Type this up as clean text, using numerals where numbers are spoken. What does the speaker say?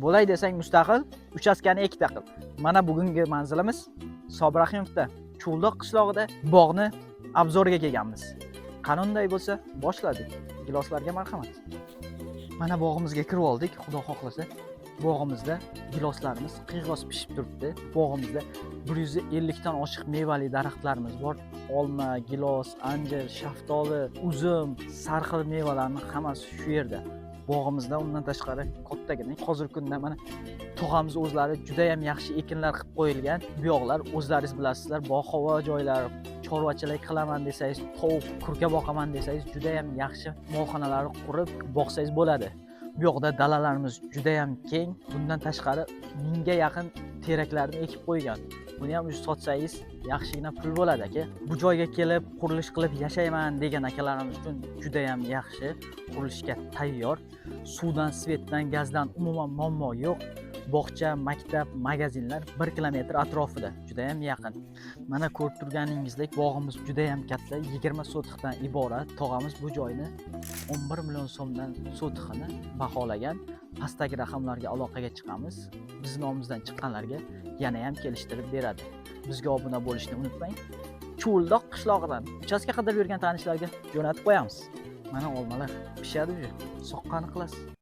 Bo'lay desang mustaqil, uchastkani ikkita qil. Mana bugungi manzilimiz Sobrahimovda, Chuldoq qishlog'ida bog'ni obzoriga kelganmiz. Qanunday bo'lsa, boshladik. Giloslarga marhamat. Mana bog'imizga kirib oldik, xudo xohlasa. Bog'imizda giloslarimiz qiyg'os pishib turibdi. Bog'imizda 150 dan oshiq mevali daraxtlarimiz bor. Olma, gilos, anjir, shaftoli, uzum, sarxil mevalarning hammasi shu yerda. Bog'imizda undan tashqari kattagina hozirgi kunda mana tog'amiz o'zlari juda ham yaxshi ekinlar qilib qo'yilgan. Bu yoqlar o'zlaringiz bilasizlar, bog' havo joylar, chorvachilik qilaman desangiz, tovuq, kurka boqaman desangiz juda ham yaxshi molxonalar qurib boqsangiz bo'ladi. Bu yoqda dalalarimiz juda ham keng. Bundan tashqari 1000 ga yaqin teraklarni ekib qo'ygan. Buni ham sotsangiz yaxshigina pul bo'ladi aka. Bu joyga kelib qurilish qilib yashayman degan akalarimiz uchun juda ham yaxshi. Qurilishga tayyor. Suvdan, svetdan, gazdan umuman muammo yo'q. Bog'cha, maktab, magazinlar 1 kilometr atrofida, juda ham yaqin. Mana ko'rib turganingizdek bog'imiz juda ham katta, 20 sotixdan iborat. Tog'amiz bu joyni 11 million so'mdan sotiqini baholagan. Pastdagi raqamlarga aloqaga chiqamiz. Bizning nomimizdan chiqqanlarga yana ham kelishtirib beradi. Bizga obuna bo'lishni unutmang. Chuldoq qishlog'idan uchastka qidirib yurgan tanishlarga jo'natib qo'yamiz. Mana olmalar pishadi, soqqani qilasiz.